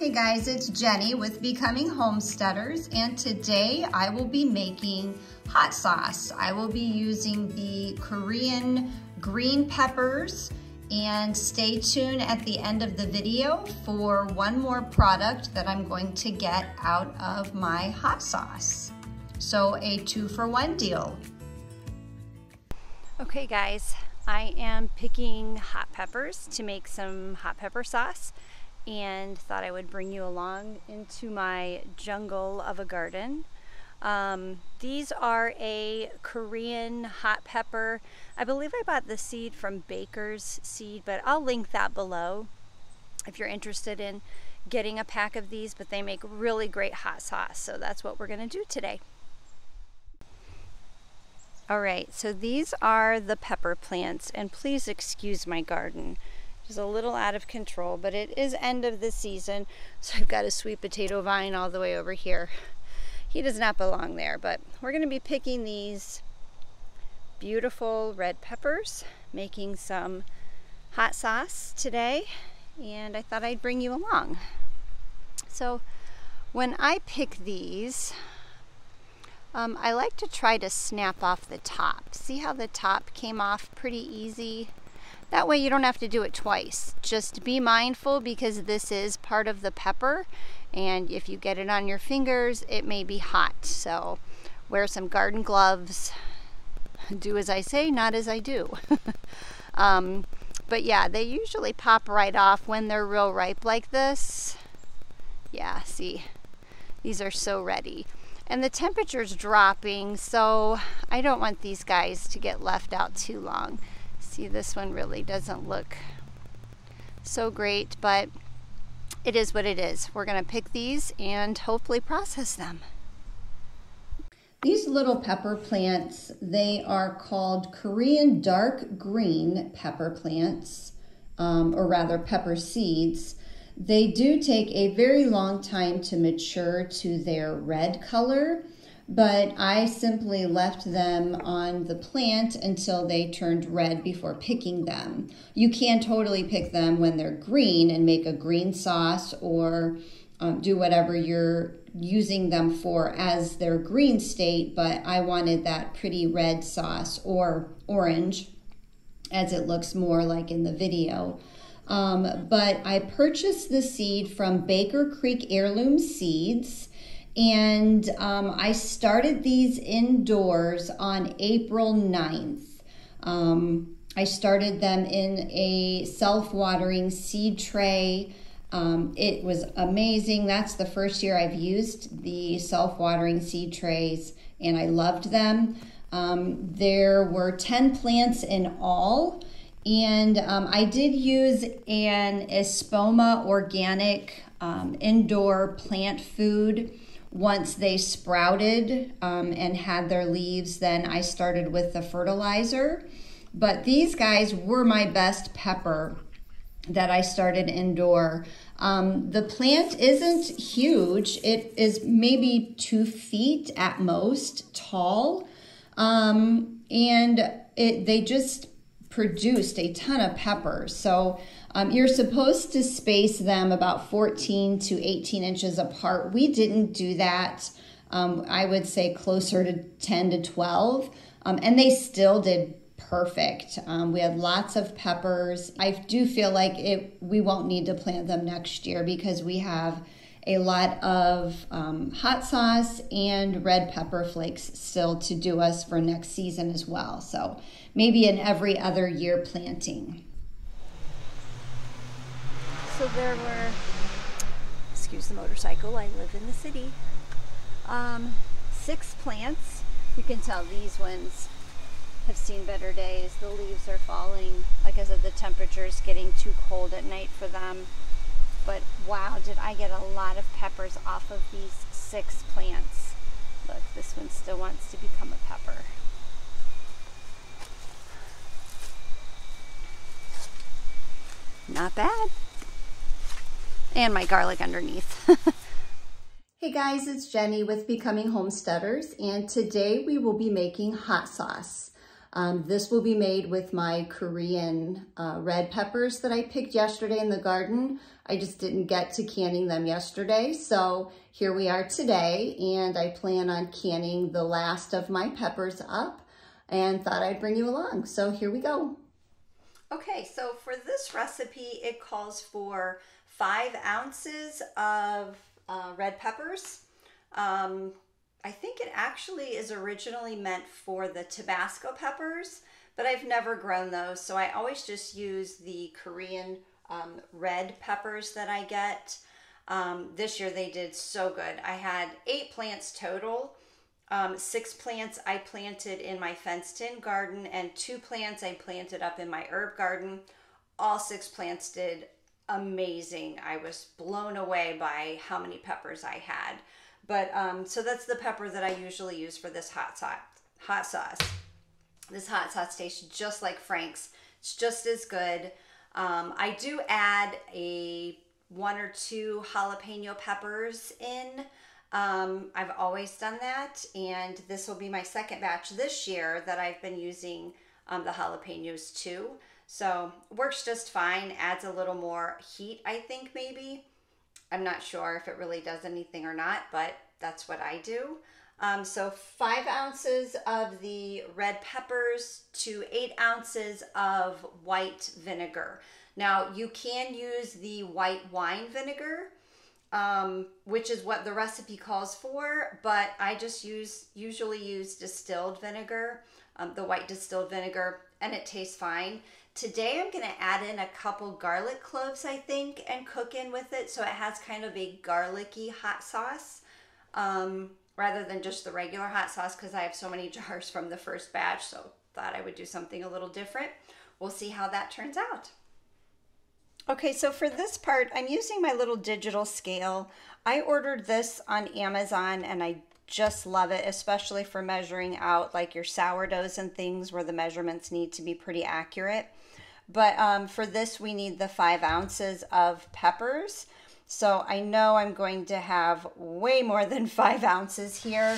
Hey guys, it's Jenny with Becoming Homesteaders, and today I will be making hot sauce. I will be using the Korean green peppers, and stay tuned at the end of the video for one more product that I'm going to get out of my hot sauce. So a 2-for-1 deal. Okay guys, I am picking hot peppers to make some hot pepper sauce, and thought I would bring you along into my jungle of a garden. These are a Korean hot pepper. I believe I bought the seed from Baker's Seed, but I'll link that below if you're interested in getting a pack of these, but they make really great hot sauce, so that's what we're gonna do today. All right, so these are the pepper plants, and please excuse my garden. It's a little out of control, but it is end of the season, so I've got a sweet potato vine all the way over here. He does not belong there, but we're going to be picking these beautiful red peppers, making some hot sauce today, and I thought I'd bring you along. So when I pick these, I like to try to snap off the top. See how the top came off pretty easy? That way you don't have to do it twice. Just be mindful, because this is part of the pepper, and if you get it on your fingers, it may be hot. So wear some garden gloves. Do as I say, not as I do. But yeah, they usually pop right off when they're real ripe like this. Yeah, see, these are so ready. And the temperature's dropping, so I don't want these guys to get left out too long. See, this one really doesn't look so great, but it is what it is. We're gonna pick these and hopefully process them. These little pepper plants, they are called Korean dark green pepper plants, or rather pepper seeds. They do take a very long time to mature to their red color, but I simply left them on the plant until they turned red before picking them. You can totally pick them when they're green and make a green sauce, or do whatever you're using them for as their green state, but I wanted that pretty red sauce, or orange, as it looks more like in the video. But I purchased the seed from Baker Creek Heirloom Seeds, and I started these indoors on April 9th. I started them in a self-watering seed tray. It was amazing. That's the first year I've used the self-watering seed trays, and I loved them. There were 10 plants in all, and I did use an Espoma organic indoor plant food. Once they sprouted and had their leaves, then I started with the fertilizer. But these guys were my best pepper that I started indoor. The plant isn't huge. It is maybe 2 feet at most tall. And they just produced a ton of peppers. So you're supposed to space them about 14 to 18 inches apart. We didn't do that. I would say closer to 10 to 12. And they still did perfect. We had lots of peppers. I do feel like we won't need to plant them next year, because we have a lot of hot sauce and red pepper flakes still to do us for next season as well. So maybe an every other year planting. So there were, excuse the motorcycle, I live in the city, 6 plants. You can tell these ones have seen better days. The leaves are falling. Like I said, the temperature is getting too cold at night for them. But wow, did I get a lot of peppers off of these 6 plants. Look, this one still wants to become a pepper. Not bad. And my garlic underneath. Hey guys, it's Jenny with Becoming Homesteaders, and today we will be making hot sauce. This will be made with my Korean red peppers that I picked yesterday in the garden. I just didn't get to canning them yesterday, so here we are today, and I plan on canning the last of my peppers up and thought I'd bring you along. So here we go. Okay, so for this recipe, it calls for 5 ounces of red peppers. I think it actually is originally meant for the Tabasco peppers, but I've never grown those, so I always just use the Korean red peppers that I get. This year they did so good. I had 8 plants total. 6 plants I planted in my fenced-in garden, and 2 plants I planted up in my herb garden. All 6 plants did amazing. I was blown away by how many peppers I had. But so that's the pepper that I usually use for this hot sauce. This hot sauce tastes just like Frank's. It's just as good. I do add 1 or 2 jalapeno peppers in. I've always done that, and this will be my second batch this year that I've been using the jalapenos too. So works just fine, adds a little more heat, I think maybe. I'm not sure if it really does anything or not, but that's what I do. So 5 ounces of the red peppers to 8 ounces of white vinegar. Now you can use the white wine vinegar, which is what the recipe calls for, but I just usually use distilled vinegar, the white distilled vinegar, and it tastes fine. Today I'm going to add in a couple garlic cloves, I think, and cook in with it, so it has kind of a garlicky hot sauce, rather than just the regular hot sauce, because I have so many jars from the first batch, so thought I would do something a little different. We'll see how that turns out. Okay, so for this part, I'm using my little digital scale. I ordered this on Amazon, and I just love it, especially for measuring out like your sourdoughs and things where the measurements need to be pretty accurate. But for this, we need the 5 ounces of peppers. So I know I'm going to have way more than 5 ounces here,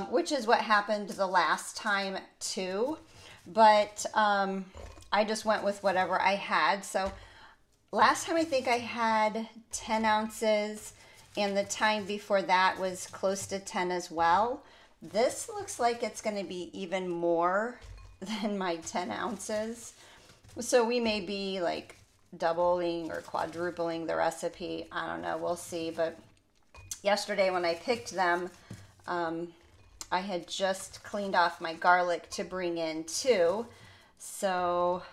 which is what happened the last time too. But I just went with whatever I had. So last time I think I had 10 ounces, and the time before that was close to 10 as well. This looks like it's going to be even more than my 10 ounces. So we may be like doubling or quadrupling the recipe. I don't know. We'll see. But yesterday when I picked them, I had just cleaned off my garlic to bring in too. So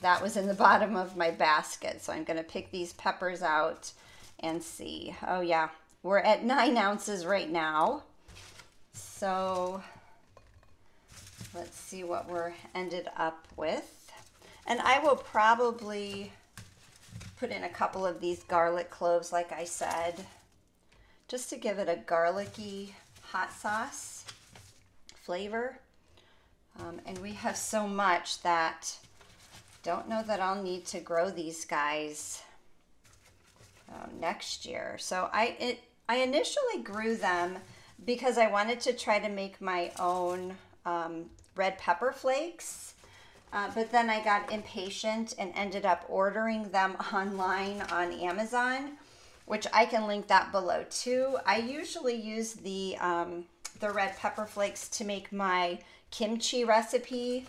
that was in the bottom of my basket. So I'm going to pick these peppers out and see. Oh yeah, we're at 9 ounces right now. So let's see what we're ended up with. And I will probably put in a couple of these garlic cloves, like I said, just to give it a garlicky hot sauce flavor. And we have so much that don't know that I'll need to grow these guys next year. So I initially grew them because I wanted to try to make my own red pepper flakes, but then I got impatient and ended up ordering them online on Amazon, which I can link that below too. I usually use the red pepper flakes to make my kimchi recipe,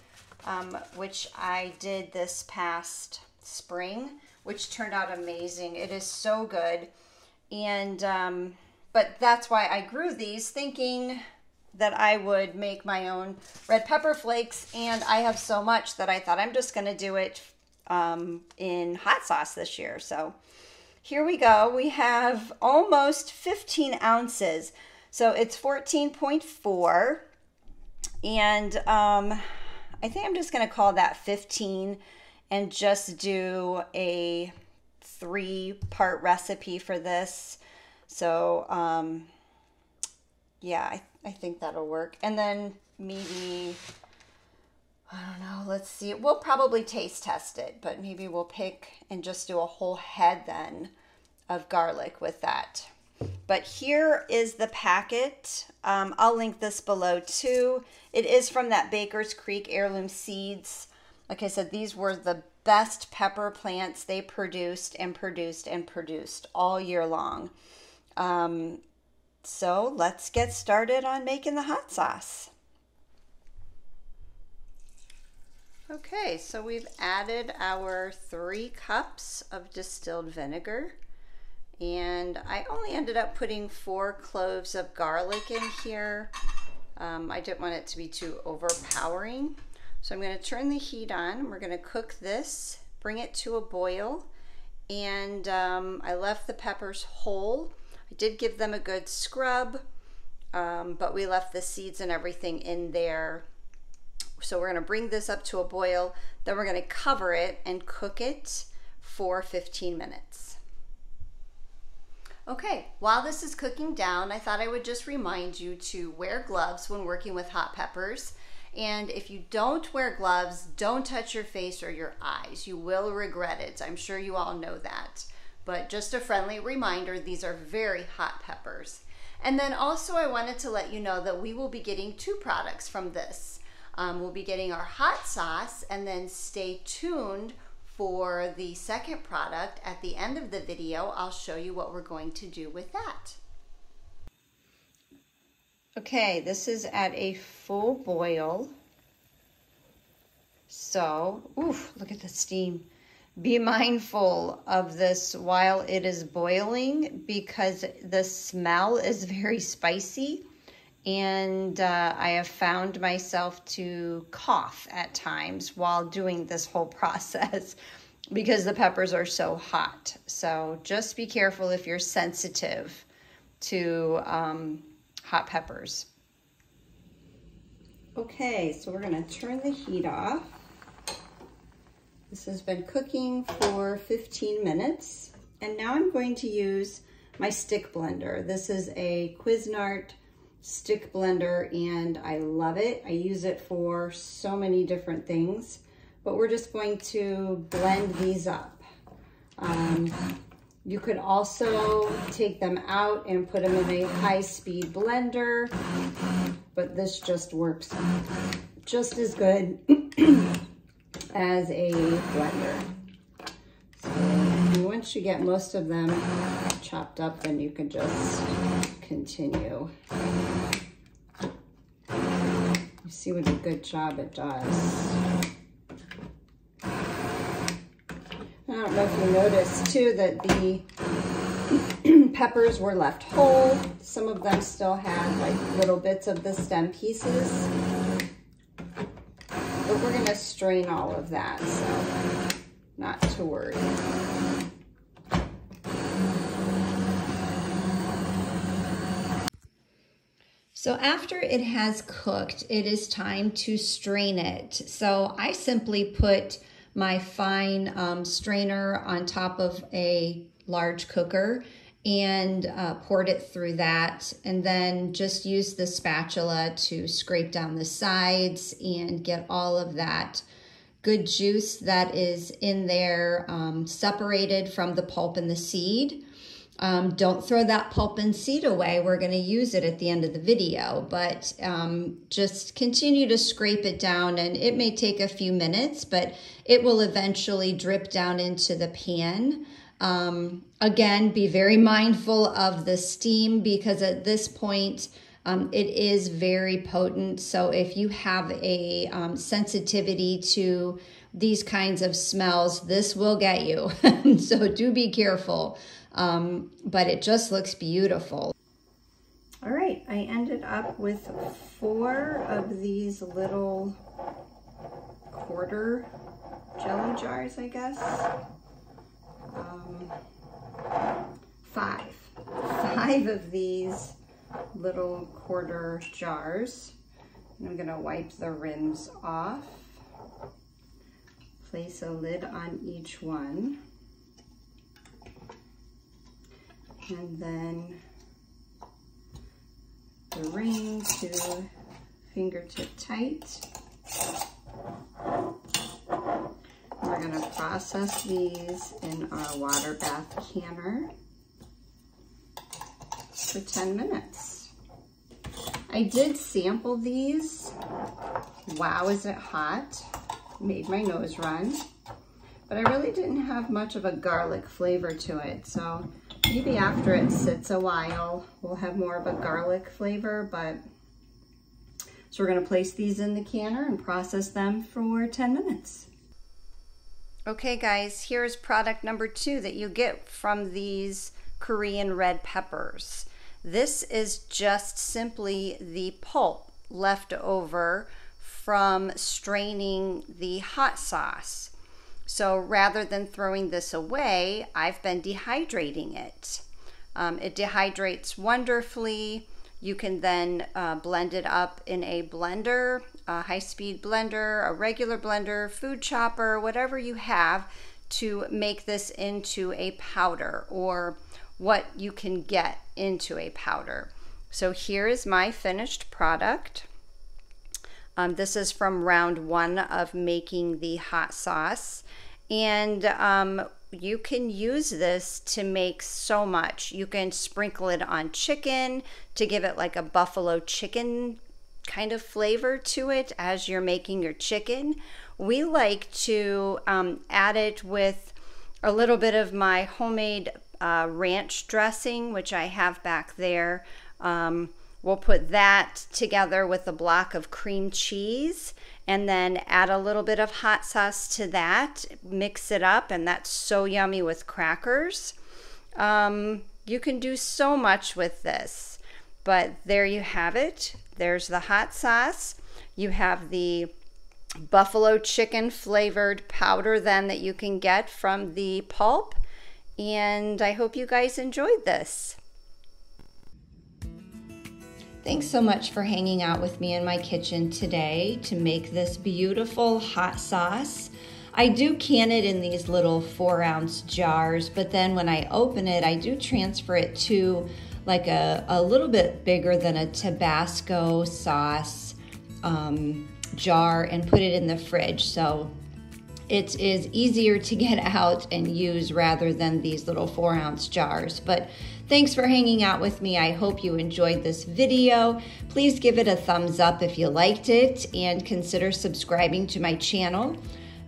which I did this past spring, which turned out amazing. It is so good. And but that's why I grew these, thinking that I would make my own red pepper flakes, and I have so much that I thought I'm just going to do it in hot sauce this year. So here we go. We have almost 15 ounces. So it's 14.4, and I think I'm just going to call that 15 and just do a 3-part recipe for this. So yeah, I think that'll work. And then maybe, I don't know, let's see. We'll probably taste test it, but maybe we'll pick and just do a whole head then of garlic with that. But here is the packet. I'll link this below too. It is from that Baker's Creek Heirloom Seeds. Like I said, these were the best pepper plants they produced and produced and produced all year long. So let's get started on making the hot sauce. Okay, so we've added our 3 cups of distilled vinegar, and I only ended up putting 4 cloves of garlic in here. I didn't want it to be too overpowering. So I'm going to turn the heat on. We're going to cook this, bring it to a boil, and I left the peppers whole. I did give them a good scrub, but we left the seeds and everything in there. So we're going to bring this up to a boil, then we're going to cover it and cook it for 15 minutes. Okay, while this is cooking down, I thought I would just remind you to wear gloves when working with hot peppers. And if you don't wear gloves, don't touch your face or your eyes. You will regret it. I'm sure you all know that. But just a friendly reminder, these are very hot peppers. And then also I wanted to let you know that we will be getting 2 products from this. We'll be getting our hot sauce, and then stay tuned for the second product. At the end of the video, I'll show you what we're going to do with that. Okay, this is at a full boil. So, oof, look at the steam. Be mindful of this while it is boiling because the smell is very spicy. And I have found myself to cough at times while doing this whole process because the peppers are so hot. So just be careful if you're sensitive to hot peppers. Okay, so we're going to turn the heat off. This has been cooking for 15 minutes. And now I'm going to use my stick blender. This is a Cuisinart stick blender and I love it. I use it for so many different things, but we're just going to blend these up. You could also take them out and put them in a high-speed blender, but this just works just as good as a blender. So once you get most of them chopped up, then you can just continue. You see what a good job it does. I don't know if you noticed too that the peppers were left whole. Some of them still had like little bits of the stem pieces. But we're gonna strain all of that, so not to worry. So after it has cooked, it is time to strain it. So I simply put my fine strainer on top of a large cooker and poured it through that, and then just used the spatula to scrape down the sides and get all of that good juice that is in there separated from the pulp and the seed. Don't throw that pulp and seed away. We're going to use it at the end of the video, but just continue to scrape it down, and it may take a few minutes, but it will eventually drip down into the pan. Again, be very mindful of the steam because at this point, it is very potent. So if you have a sensitivity to these kinds of smells, this will get you. So do be careful. But it just looks beautiful. All right, I ended up with 4 of these little quarter jelly jars, I guess. 5 of these little quarter jars. And I'm gonna wipe the rims off, place a lid on each one. And then the ring to fingertip tight. We're going to process these in our water bath canner. for 10 minutes. I did sample these. Wow, is it hot? Made my nose run. But I really didn't have much of a garlic flavor to it, so maybe after it sits a while, we'll have more of a garlic flavor, but so we're gonna place these in the canner and process them for 10 minutes. Okay guys, here's product number 2 that you get from these Korean red peppers. This is just simply the pulp left over from straining the hot sauce. So rather than throwing this away, I've been dehydrating it. It dehydrates wonderfully. You can then blend it up in a blender, a high-speed blender, a regular blender, food chopper, whatever you have to make this into a powder, or what you can get into a powder. So here is my finished product. This is from round 1 of making the hot sauce, and you can use this to make so much. You can sprinkle it on chicken to give it like a buffalo chicken kind of flavor to it as you're making your chicken. We like to add it with a little bit of my homemade ranch dressing, which I have back there. We'll put that together with a block of cream cheese and then add a little bit of hot sauce to that, mix it up, and that's so yummy with crackers. You can do so much with this, but there you have it. There's the hot sauce. You have the buffalo chicken flavored powder then that you can get from the pulp, and I hope you guys enjoyed this. Thanks so much for hanging out with me in my kitchen today to make this beautiful hot sauce. I do can it in these little 4-ounce jars, but then when I open it, I do transfer it to like a little bit bigger than a Tabasco sauce jar and put it in the fridge. So it is easier to get out and use rather than these little 4-ounce jars. But thanks for hanging out with me. I hope you enjoyed this video. Please give it a thumbs up if you liked it, and consider subscribing to my channel,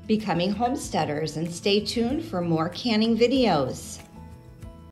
Becoming Homesteaders, and stay tuned for more canning videos.